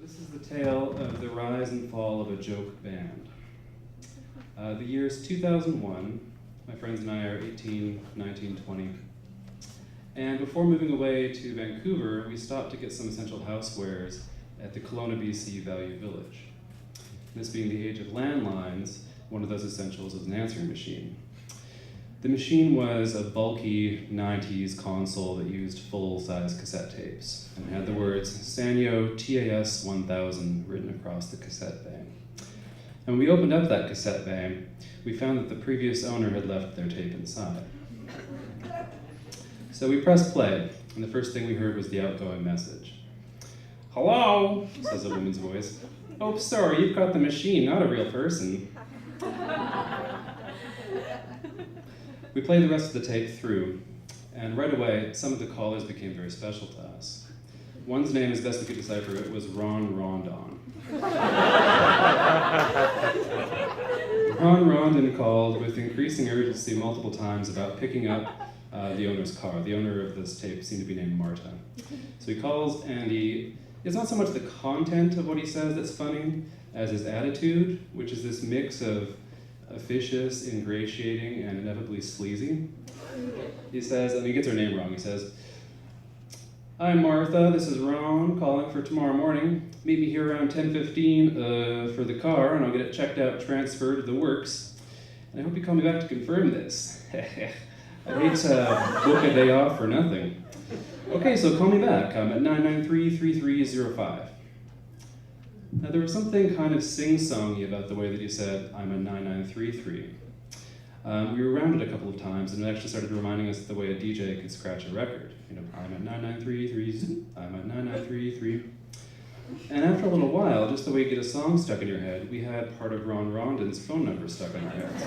This is the tale of the rise and fall of a joke band. The year is 2001. My friends and I are 18, 19, 20. And before moving away to Vancouver, we stopped to get some essential housewares at the Kelowna, BC Value Village. This being the age of landlines, one of those essentials was an answering machine. The machine was a bulky 90s console that used full-size cassette tapes and had the words Sanyo TAS 1000 written across the cassette bay. And when we opened up that cassette bay, we found that the previous owner had left their tape inside. So we pressed play, and the first thing we heard was the outgoing message. "Hello," says a woman's voice. "Oh, sorry, you've got the machine, not a real person." We played the rest of the tape through, and right away, some of the callers became very special to us. One's name, as best we could decipher it, was Ron Rondon. Ron Rondon called with increasing urgency multiple times about picking up the owner's car. The owner of this tape seemed to be named Marta. So he calls, and it's not so much the content of what he says that's funny as his attitude, which is this mix of officious, ingratiating, and inevitably sleazy. He says, and he gets her name wrong, he says, "I'm Martha, this is Ron, calling for tomorrow morning. Meet me here around 10:15 for the car, and I'll get it checked out, transferred to the works. And I hope you call me back to confirm this. I hate to book a day off for nothing. Okay, so call me back. I'm at 993-3305. Now, there was something kind of sing-songy about the way that he said, "I'm at 9933. We rewound it a couple of times, and it actually started reminding us of the way a DJ could scratch a record. You know, I'm at 9933, I'm at 9933. And after a little while, just the way you get a song stuck in your head, we had part of Ron Rondon's phone number stuck in our heads.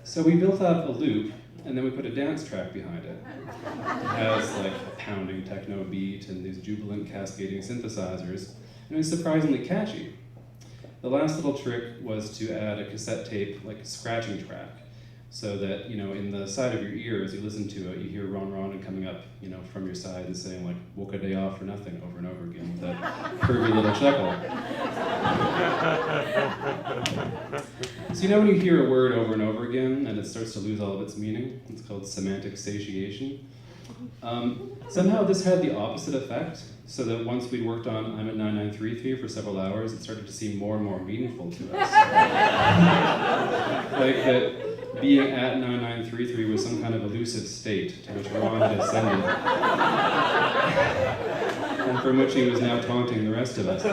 So we built up a loop, and then we put a dance track behind it. It has like a pounding techno beat and these jubilant cascading synthesizers, and it was surprisingly catchy. The last little trick was to add a cassette tape, like a scratching track, so that, you know, in the side of your ear, as you listen to it, you hear Ron Rondon coming up, you know, from your side and saying, like, "Woke a day off for nothing," over and over again with that curvy little chuckle. So you know when you hear a word over and over again and it starts to lose all of its meaning? It's called semantic satiation. Somehow this had the opposite effect, so that once we'd worked on I'm at 9933 for several hours, it started to seem more and more meaningful to us. Like that being at 9933 was some kind of elusive state to which Ron had ascended, and from which he was now taunting the rest of us.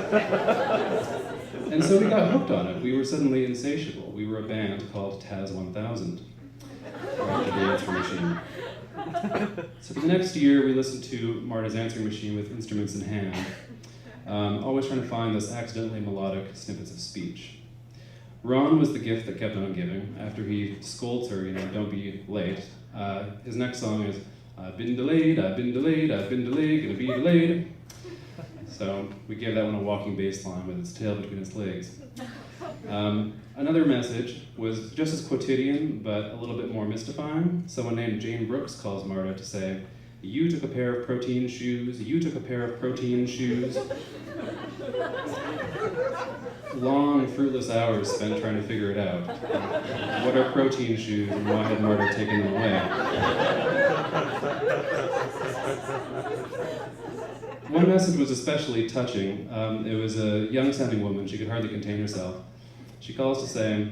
And so we got hooked on it. We were suddenly insatiable. We were a band called TAS 1000, after the answering machine. So for the next year, we listened to Marta's answering machine with instruments in hand, always trying to find those accidentally melodic snippets of speech. Ron was the gift that kept on giving. After he scolds her, you know, "Don't be late," his next song is, "I've been delayed, I've been delayed, I've been delayed, gonna be delayed." So we gave that one a walking bass line with its tail between its legs. Another message was just as quotidian, but a little bit more mystifying. Someone named Jane Brooks calls Marta to say, "You took a pair of protein shoes, you took a pair of protein shoes." Long, fruitless hours spent trying to figure it out. What are protein shoes, and why had Marta taken them away? One message was especially touching. It was a young-sounding woman. She could hardly contain herself. She calls to say,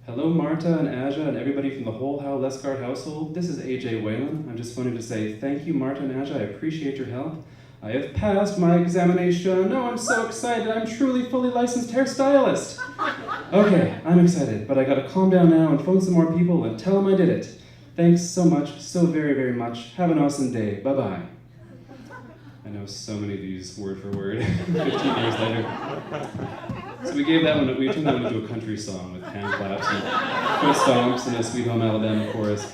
"Hello, Marta and Aja and everybody from the whole Hal Lescard household. This is AJ Whalen. I'm just phoning to say thank you, Marta and Aja. I appreciate your help. I have passed my examination. Oh, I'm so excited. I'm truly fully licensed hairstylist." Okay, I'm excited, but I gotta calm down now and phone some more people and tell them I did it. Thanks so much, so very, very much. Have an awesome day. Bye-bye. I know so many of these word for word 15 years later. So we turned that one into a country song with hand claps and foot stomps and a Sweet Home Alabama chorus.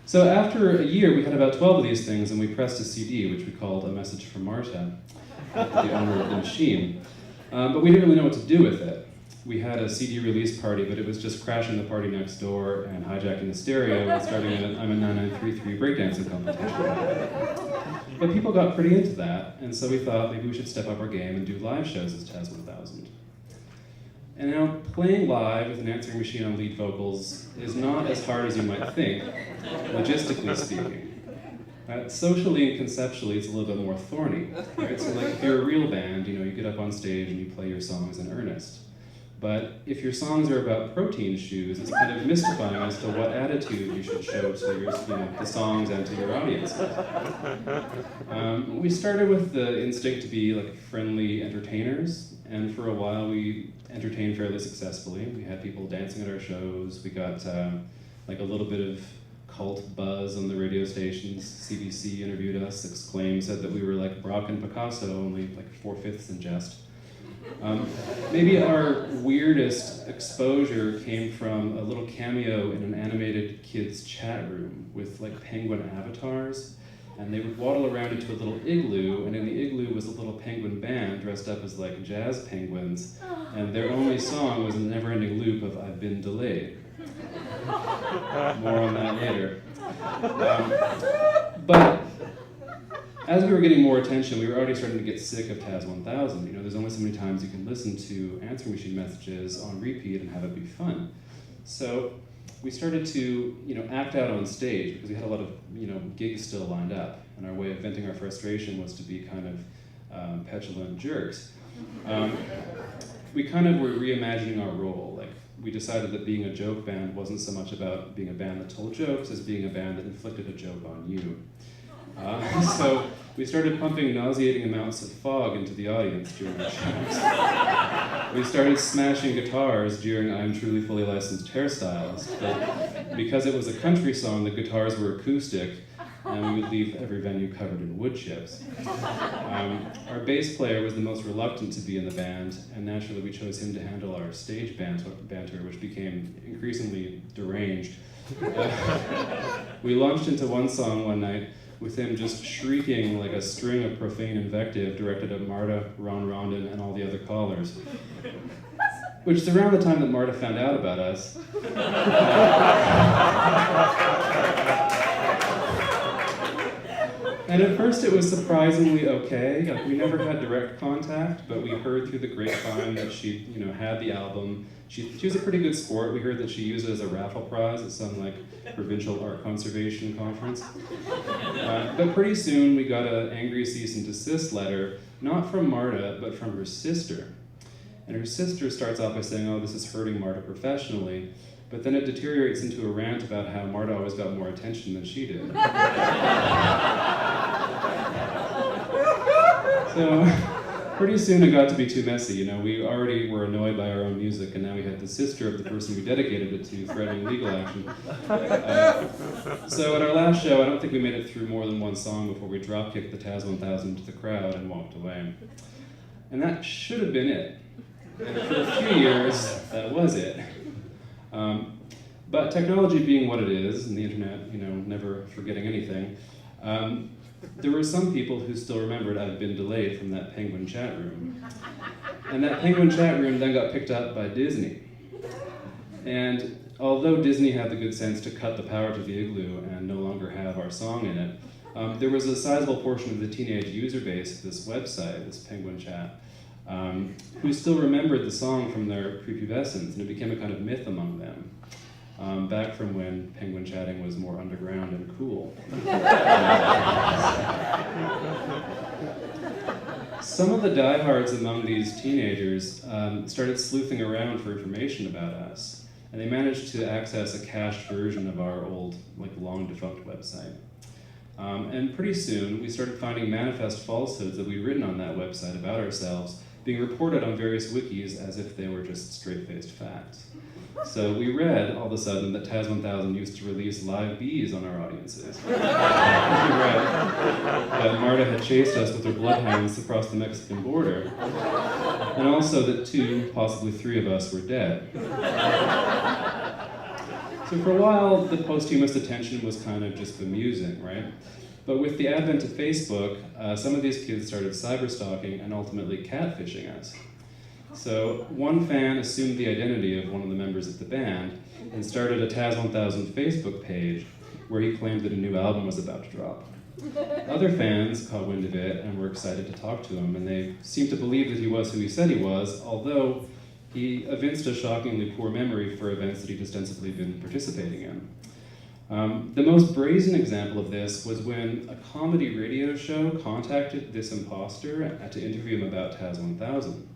So after a year, we had about 12 of these things, and we pressed a CD, which we called A Message from Marta, the owner of the machine. But we didn't really know what to do with it. We had a CD release party, but it was just crashing the party next door and hijacking the stereo and starting an I'm a 9933 breakdancing competition. But people got pretty into that, and so we thought maybe we should step up our game and do live shows as Taz 1000. And now, playing live with an answering machine on lead vocals is not as hard as you might think, logistically speaking. Socially and conceptually, it's a little bit more thorny, right? So like if you're a real band, you get up on stage and you play your songs in earnest. But if your songs are about protein shoes, it's kind of mystifying as to what attitude you should show to your, the songs and to your audience. We started with the instinct to be like friendly entertainers, and for a while we entertained fairly successfully. We had people dancing at our shows. We got like a little bit of cult buzz on the radio stations. CBC interviewed us, said that we were like Brock and Picasso, only like 4/5 in jest. Maybe our weirdest exposure came from a little cameo in an animated kids chat room with like penguin avatars, and they would waddle around into a little igloo, and in the igloo was a little penguin band dressed up as like jazz penguins, and their only song was a never-ending loop of "I've Been Delayed." More on that later. But as we were getting more attention, we were already starting to get sick of Taz 1000. There's only so many times you can listen to answering machine messages on repeat and have it be fun. So we started to, act out on stage because we had a lot of, gigs still lined up, and our way of venting our frustration was to be kind of petulant jerks. We kind of were reimagining our role. Like, we decided that being a joke band wasn't so much about being a band that told jokes as being a band that inflicted a joke on you. So we started pumping nauseating amounts of fog into the audience during the shows. We started smashing guitars during I'm Truly Fully Licensed Hairstylist, but because it was a country song, the guitars were acoustic, and we would leave every venue covered in wood chips. Our bass player was the most reluctant to be in the band, and naturally we chose him to handle our stage banter, which became increasingly deranged. We launched into one song one night with him just shrieking like a string of profane invective directed at Marta, Ron Rondon, and all the other callers. Which is around the time that Marta found out about us. And at first it was surprisingly okay. Like, we never had direct contact, but we heard through the grapevine that she, had the album. She was a pretty good sport. We heard that she used it as a raffle prize at some provincial art conservation conference. But pretty soon we got an angry cease and desist letter, not from Marta, but from her sister. And her sister starts off by saying, "Oh, this is hurting Marta professionally," but then it deteriorates into a rant about how Marta always got more attention than she did. So pretty soon it got to be too messy. We already were annoyed by our own music, and now we had the sister of the person we dedicated it to threatening legal action. So at our last show, I don't think we made it through more than one song before we dropkicked the Taz 1000 to the crowd and walked away. And that should have been it. And for a few years, that was it. But technology being what it is, and the internet, never forgetting anything, there were some people who still remembered I'd Been Delayed from that Penguin chat room. And that Penguin chat room then got picked up by Disney. And although Disney had the good sense to cut the power to the igloo and no longer have our song in it, there was a sizable portion of the teenage user base of this website, this Penguin chat, who still remembered the song from their prepubescence, and it became a kind of myth among them. Back from when penguin chatting was more underground and cool. Some of the diehards among these teenagers started sleuthing around for information about us, and they managed to access a cached version of our old, long-defunct website. And pretty soon, we started finding manifest falsehoods that we'd written on that website about ourselves being reported on various wikis as if they were just straight-faced facts. So we read, all of a sudden, that Taz 1000 used to release live bees on our audiences. We read that Marta had chased us with her bloodhounds across the Mexican border, and also that 2, possibly 3 of us were dead. So for a while, the posthumous attention was kind of just bemusing, right? But with the advent of Facebook, some of these kids started cyberstalking and ultimately catfishing us. So one fan assumed the identity of one of the members of the band and started a Taz 1000 Facebook page where he claimed that a new album was about to drop. Other fans caught wind of it and were excited to talk to him, and they seemed to believe that he was who he said he was, although he evinced a shockingly poor memory for events that he'd ostensibly been participating in. The most brazen example of this was when a comedy radio show contacted this imposter to interview him about Taz 1000.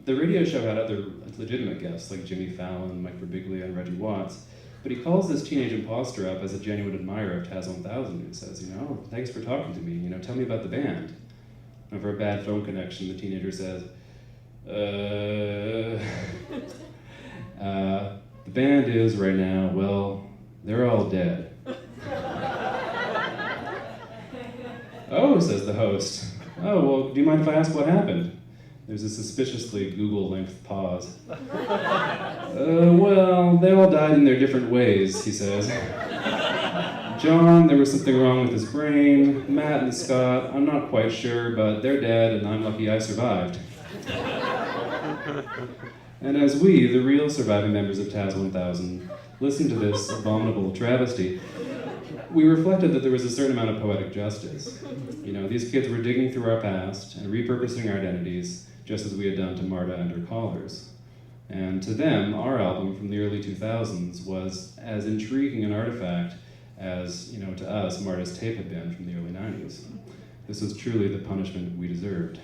The radio show had other legitimate guests like Jimmy Fallon, Mike Birbiglia, and Reggie Watts, but he calls this teenage imposter up as a genuine admirer of Taz 1000 and says, thanks for talking to me, tell me about the band. And for a bad phone connection, the teenager says, the band is right now, well, they're all dead. Oh, says the host. Oh, well, do you mind if I ask what happened? There's a suspiciously Google-length pause. Well, they all died in their different ways, he says. John, there was something wrong with his brain. Matt and Scott, I'm not quite sure, but they're dead, and I'm lucky I survived. And as we, the real surviving members of Taz 1000, listened to this abominable travesty, we reflected that there was a certain amount of poetic justice. These kids were digging through our past and repurposing our identities, just as we had done to Marta and her callers. And to them, our album from the early 2000s was as intriguing an artifact as, to us, Marta's tape had been from the early 90s. This was truly the punishment we deserved.